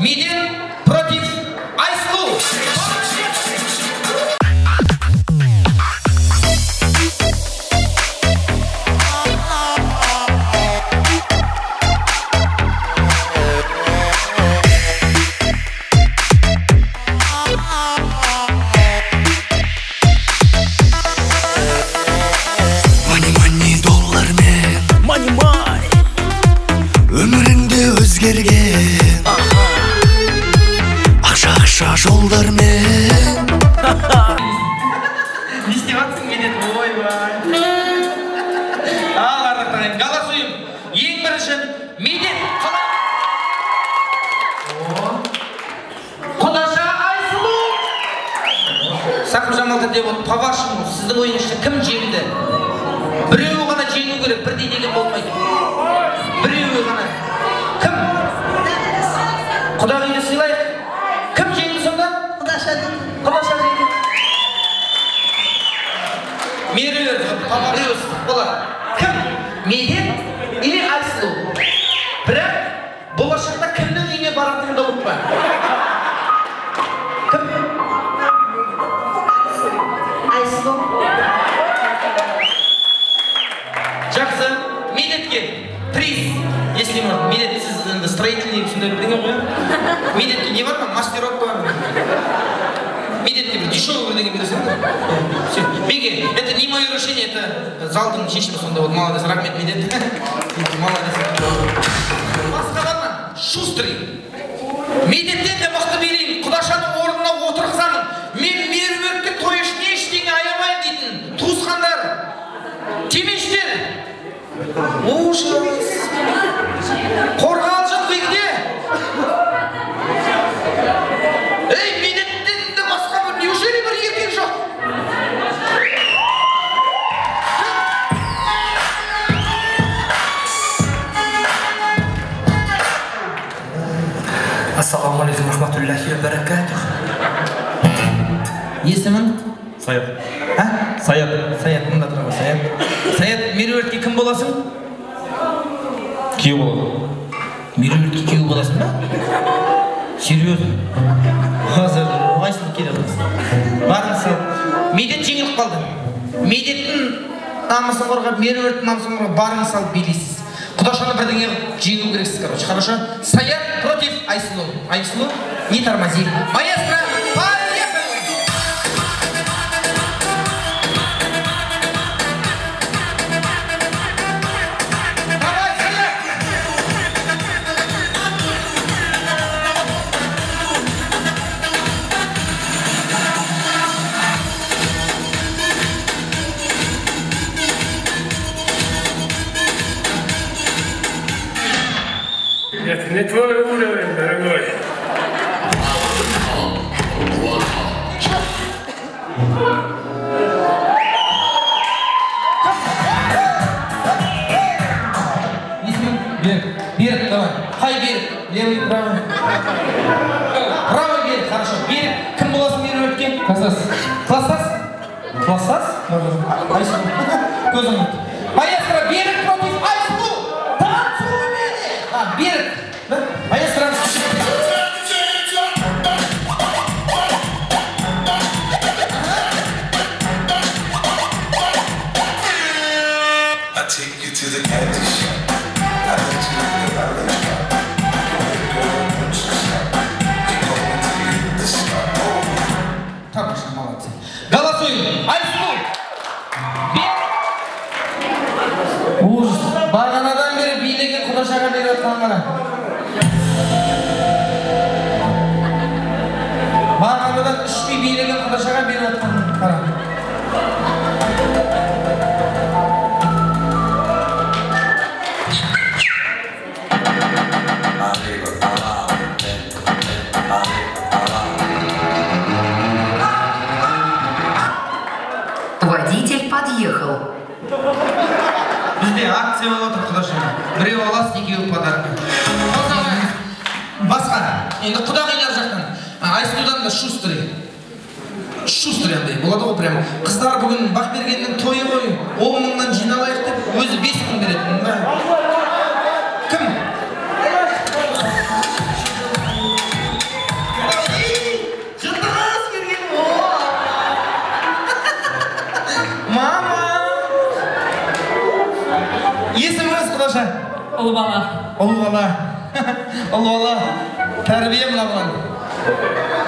Медет против Айсулу. Ақша жолдармен Не істеватсың Медет? Ойбай. Ал ардақтағайын, голосуем. Ең бірінші Медет Құдаша Айсулу. Сақыпжамал Тәтебов, по-вашему, сіздің ойыңызша кім жеңді? Біреуі ғана жеңу керек, бірдей деген болмайды. Біреуі ғана. Кім? Құдағиды сыйлайық. Кім жеңді сонда? Құдаша жеңді. Меруерт, Паварыус, болады. Кім? Медет или Айсулу? Бірақ болашақта кімнің үйіне баратыныңды ұмытпа. Кім? Айсулу. Жақсы, Медетке приз. Если можно, Медет, сіз строительный үшінде бірдеңе ғой. Медетке не бар ма? Мастерок бар. Медетке бір дешевый бірдеңе бересің бе? Все. Беги, это не мое решение, это залдың шешімі сонда. Вот молодец, рахмет Медет. Молодец. Басқа бар ма? Шустрый. Медеттен де мықты берейін. Құдашаның орнына отырғызамын. Мен меруертке той ішіне ештеңе аямайын дейтін. Туысқандар. Темештер. Ужас. Қорғалжын қиғде. Ей, Медеттен де басқа бір неужели бір еркек жоқ? Ассаламу алейкум рахматуллахи ва баракатух. Есімің? Саят. Саят, мұнда тұрған Саят. Саят, меруертке кім боласың? Күйеу болады. Меруертке күйеу боласың ба? Серьезно? Қазір Айсулу келе аласың. Барың сал. Медет жеңіліп қалды. Медеттің намысын қорғап, меруерттің намысын қорғап, барың сал билейсіз. Құдашаны бірдеңе жеңу керексіз, короче. Хорошо? Саят против Айсулу. Айсулу, не тормози. Маэстро, поехали! Давай, Саят! Это не твой уровень, дорогой. Берег, давай. Хай, берег. Левый, правый. Правый берег, хорошо. Берег. Кім боласың меруертке? Классас? Айсулу. Көзің ұмыт. Маэстро, берег против Айсулу. Танцуй мені. Берег. Маэстро. Хорошо, молодцы. Голосуем. Айсулу. Ужас. Бағанадан бері билеген Құдашаға беріп отқан ғана. Бағанадан ішпей билеген Құдашаға беріп отқан қара. Водитель подъехал. Бізде акция болып отыр Құдашаға. Біреу аласыз, екеуі подарка. Басқа. Енді құдағилар жақтан. Айсулудан да шустрый. Шустрый андай. Болады ғой прям. Қыздар бүгін Бақбергеннің тойы ғой. 10 мыңнан жиналайық деп, өзі 5 мың береді. Кім? Ulu bala. Ulu bala. Ulu bala. Terbiye mi lan?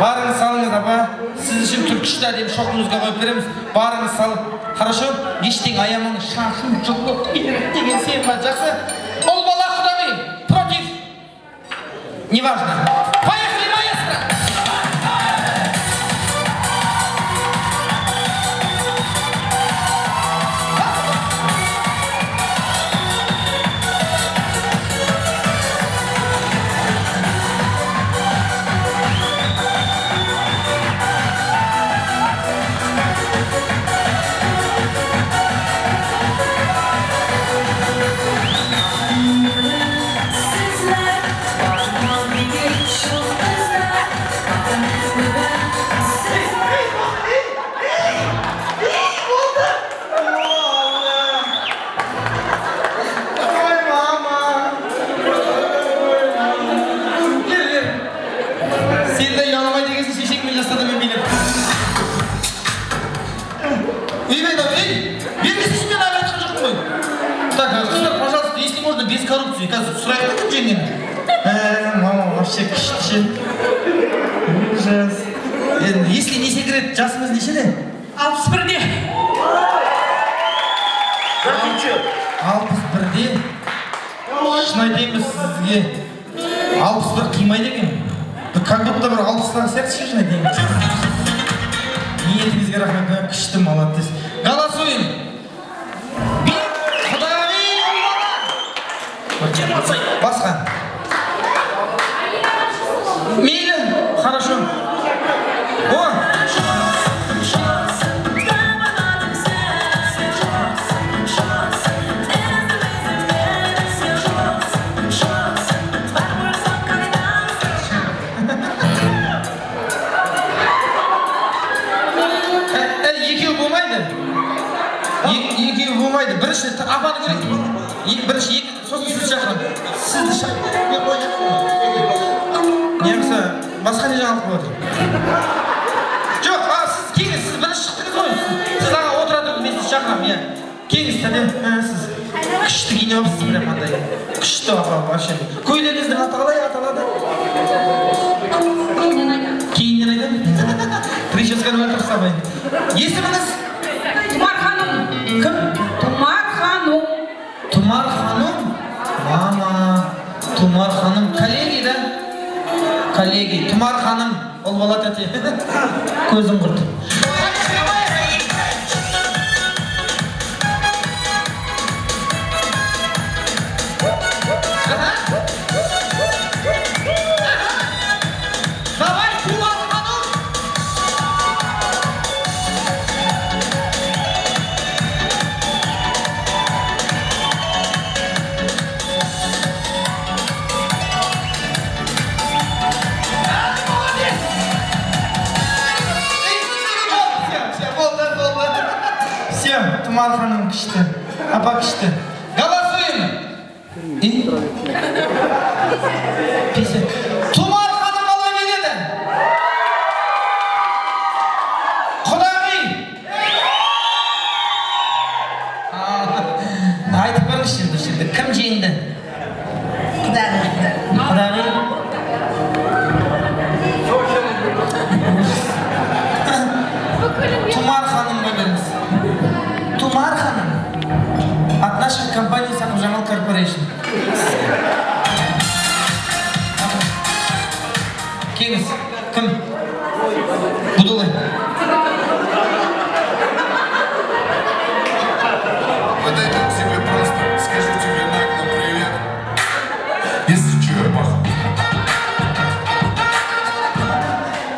Barınız salınız apa. Siz için Türk işler deyip şokunuzga koyup veremiz. Barınız salın. Хорошо? Ештең аямаңыз. Шашым жылып деген сен бар жақсы. Ulu bala құдағи. Против. Неважно. Поехали, маэстро! Без коррупции, кажется, сұрайық та жеңген. Мама, вообще күшті. Ужас. Если не секрет, жасыңыз нешеде? 61-де. Қанша? 61-де? Шын айтайын сізге. 61 қимайды екен. Как будто бір 60-тағы сияқты шешін айтайын. Ниетіңізге рахмет, күшті, молодец. Голосуем. Басқа. Мейлі, хорошо. О! Екеу болмайды. Екеу болмайды. Бірінші апаны керек. Бірінші екі. Сосын сіз шақырын. Сізді шақырын. Немісі, басқа не жаңалық болады? Жоқ, сіз келіңіз, сіз бірінші шықтыңыз ғой. Сіз аға отырады, мен сіз шақырам, иә. Келіңіз, тәдем, сіз күшті киіне өпсіз, прям андай. Күшті апа, вообще. Көйлегіңіздің аты қалай аталады? Кейіннен айтам? Прическаны өлтіріп сабайын. Есіміңіз? Тұмар ханым. Кім? Тұмар ханым. Тұмар ханым? Мама, Тұмар ханым. Коллеги, да? Коллеги. Тұмар ханым. Ол бала тәте. Көзім құрды. Давай, Тұмар ханым! Тұмар ханым күшті, апа күшті. Голосуем! Тұмар ханым қалай береді? Құдағи! Айтып көріңізші, кім жеңді? Құдағи. Құдағи? Тұмар ханым бөліңіз. Тұмар ханым. От нашей компании Сахужамал Корпорейшн. Келіңіз. Кім? Будулай. Подойду к тебе просто, скажу тебе нагло привет. Если черепаха.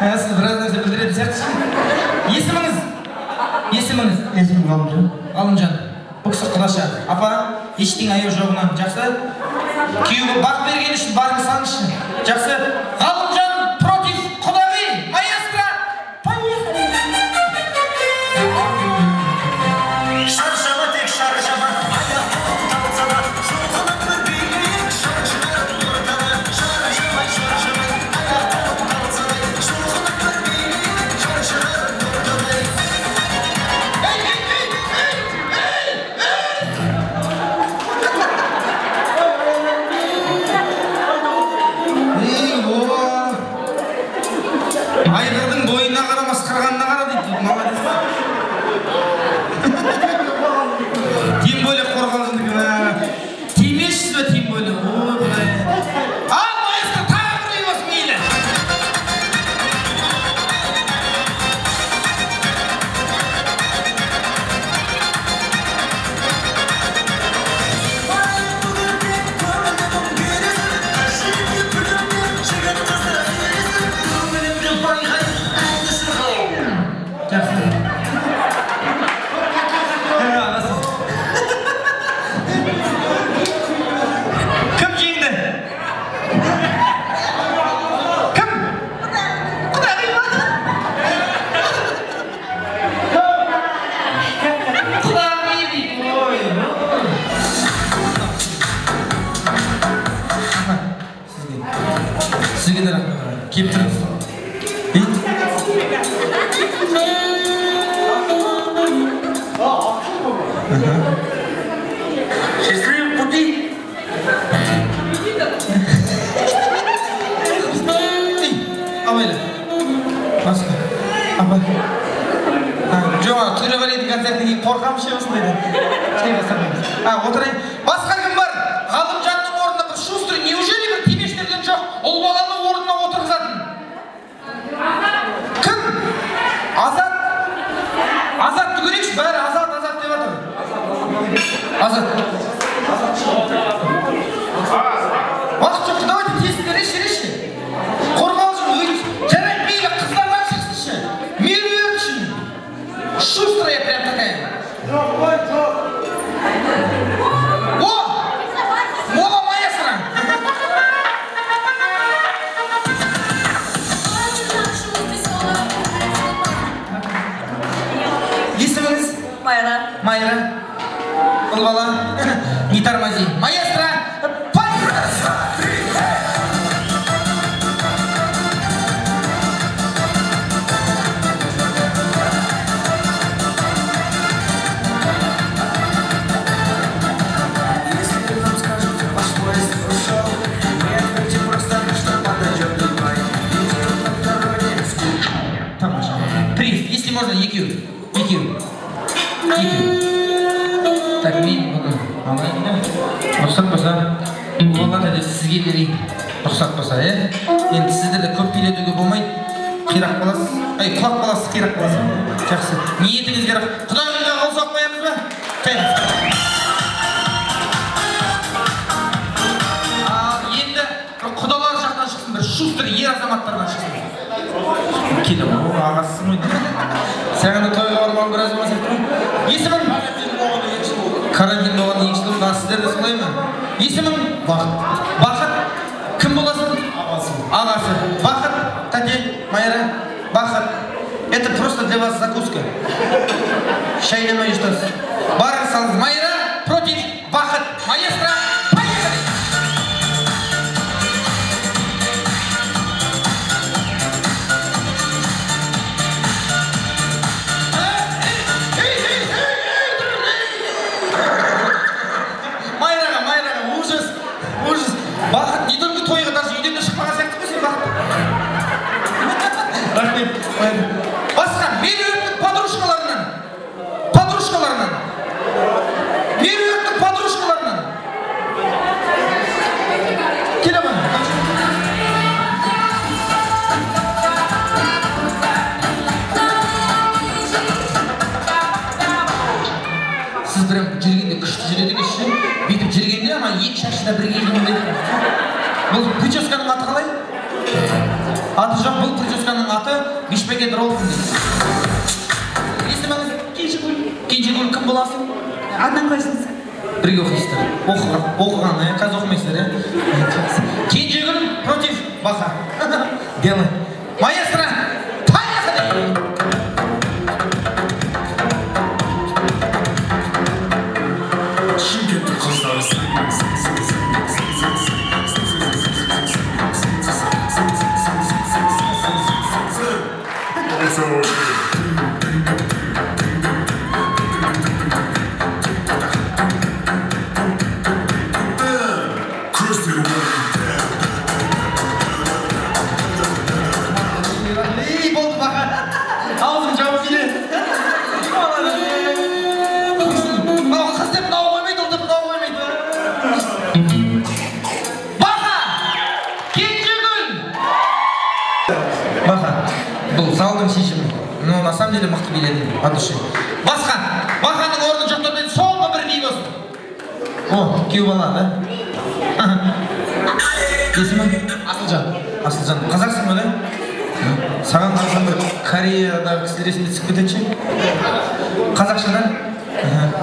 Сіз біраз нәрсе білдіретін сияқтысыз. Есіміңіз? Есіміңіз? Есімім Ғалымжан. Ғалымжан. Бұл кісі құдаша. Апа, ештең аяу жоғынан. Жақсы? Күйеуге бақ берген үшін барыңыз салыңызшы. Жақсы? Ғалымжан против құдағи. Маэстро, поехали! Шаршама тек шаршама, аяқ талса да, жоғынан бір билік, шаршама ортада, шаршама, аяқ талса да, жоғынан бір билік, шаршама ортада. Айғырдың бойына қарамас, қырғанына қара дейді. Молодец. Тем более қорғалжындығы. Тимешсіз бе тем более? Ал маэстро, тағы бір үй осы мейлі. Кім жеңді? Кім? Құдағи ма? Құдағи дейді. Ой. Сізге де рахмет. Кеп тұрыңыз. Счастливый пути. Абайлы. Басқа. Абай. Жоға, Төребалидің концертінен кейін қорқамыз ше осындайдан. Отырайын. Басқа кім бар? Ғалымжанның орнына бір Шустрый, неужели бір Тимештерден жоқ? Ол баланы орнына отырғызатын. Кім? Азат. Азатты көрейікші, бәрі Азат деп жатыр. Азат. Уақыт жоқ, давайте тесін реші. Қорғалжын, жарайды мейлі қыздардан шықсыншы. Мен өртшін. Шустрая прям такая. О! Мола маэстро. Есіміңіз? Майра. Бұл бала. Не тормози. Маэстро. Приз, если можно, EQ. Так, мен бұны алайын. Рұқсат болса, олар да сізге берейін. Рұқсат болса, енді сіздерді көп билетуге болмайды. Қирақ боласыз. Құлақ боласыз, қирақ боласыз. Жақсы. Ниетіңізге рахмет. Құдағиға қол соғып қоямыз ба? Қайыңыз. Енді құдалар жақтан шықсын, бір Шустрый ер азаматтардан шықсын. Келім, ағасысың өйді. Сәғында тойға бармауын біраз болмаса еттім. Есімім? Карантин болған ең жылым, сіздерді солай ма? Есімім? Бақыт. Бақыт? Кім боласың? Ағасы. Бақыт, тәте, Майра, Бақыт. Это просто для вас закуска. Шайнамай что-то. Барыңыз, Майра против Бақыт. Маэстро, поехали! Бақыт, не только тойға даже үйден де шықпаған сияқты ғой сен Бақыт. Рахмет. Басқа, меруерттің подружкаларынан. Меруерттің подружкаларынан. Келе ма? Сіз прям жүргенде күшті жүреді кеші. Бүйтіп жүргенде ама екі шашында бірге жүргенде. Бұл прическаның аты қалай? Аты жоқ, бұл прическаның аты Бишбекет Ролфин дейді. Есіміңіз? Кенжегүл кім боласың? Одноклассница. Бірге оқисыздар. Оқыған, қазір оқымайсыздар, Кенжегүл против Баха. Делай. Маэстро, поехали! халықтың шешімі. Ну, на самом деле мықты биледі. От души. Басқа. Бақаның орны жоқтар мен соңғы бір би болсын. О, күйеу бала, да? Есімі? Асылжан. Асылжан. Қазақсың ба, да? Саған қарасам бір Кореядағы кісілер есімде түсіп кетеді. Қазақша, да?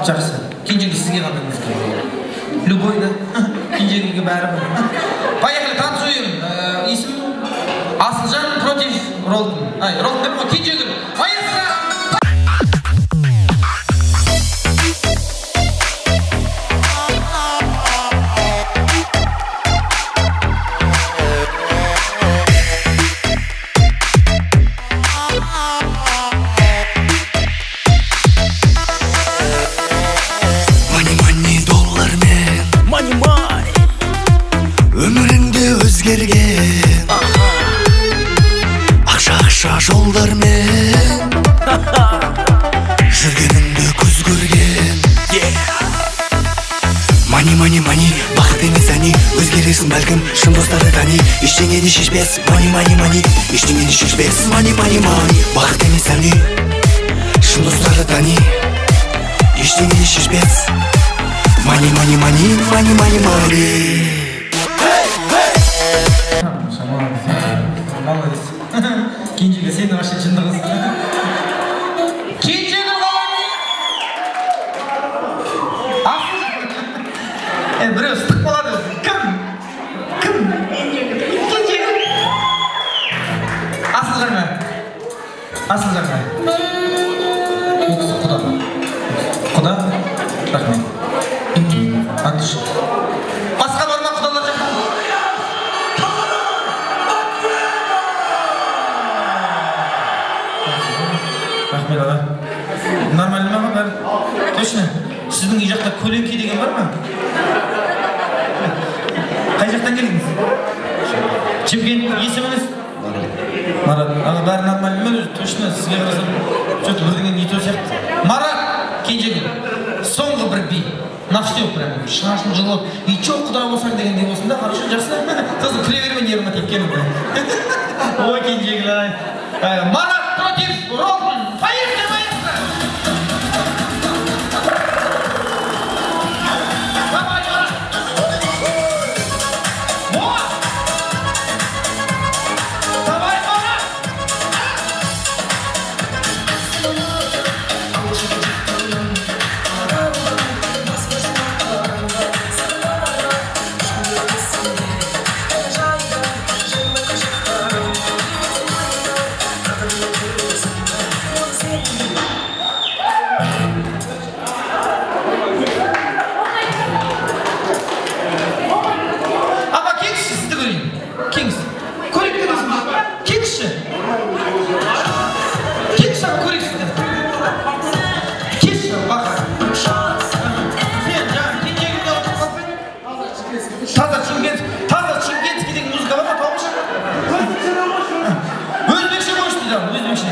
Жақсы. Кенжеге сізге қандай музыка? Любой, да? Кенжеге бәрі бір. Поехали, танцуем. Есім? Асылжан против Ролтон. Ай, Ролтон деп қой, Кенжегіл. Маэстро! Ақша жолдармен жүргеніңді көз көрген Мани, бақыт емес әне өзгересің бәлкім шын достарды тани ештеңені шешпес Мани, ештеңені шешпес Мани, бақыт емес әне шын достарды тани ештеңені шешпес Мани Кенжеге сені вообще шындығыз. Кенжеге қалай? Біреу ыстық болады. Кім? Кенжеге. Асылжан ба? Құда? Рахмет. От души. Басқа бар ма құдалар жаққа? Рахмет ала. Нормально ма бәрі? Точно? Сіздің үй жақта көлеңке деген бар ма? Қай жақтан келдіңіз? Чемпион есіміңіз? Марат. Ана бәрі нормально ма? Точно сізге қарасам что-то бірдеңе не то сияқты. Марат, Кенжегіл. Соңғы бір би. Наштеу прям. Шашын жылып. И чо құда болсаң дегендей болсын да, хорошо, жақсы. Сосын күле берме нервыма тепкенім. Ой, Кенжегіл ай. Марат против Ролтон. Поехали, маэстро! Давай, Марат! Вот! Давай, Марат! Таза Чингенский деген музыка бар ма, тауышы? Өзбекше қойшы дейді, өзбекше.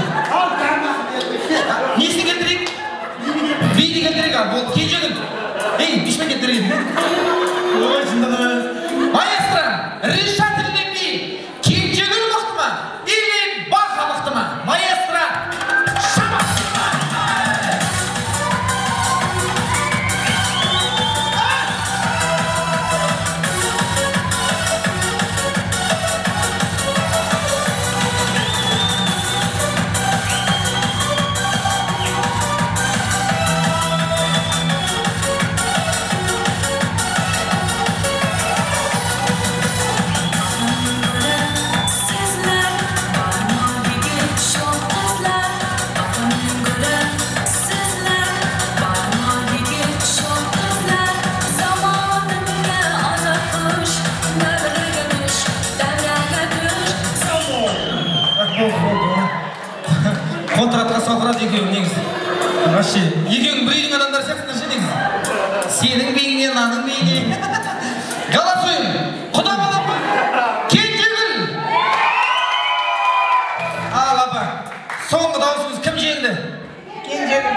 Несін келтірейік? Бейді келтірейік, бұл Кенжегіл. Ей, бишмен келтірейік. Ой, жындығыз. Маэстро, решательный би. Кенжегіл мықты ма? Или Баха мықты ма? Маэстро, шама! Контратқа соқырады екеуің негізі. Вообще, екеуің бір үйдің адамдар сияқтысыңдар ше негізі. Сенің бейіне, наның бейіне. Голосуем. Құда бала ма? Кенжегіл! Ал апа, соңғы дауысыңыз кім жеңді? Кенжегіл.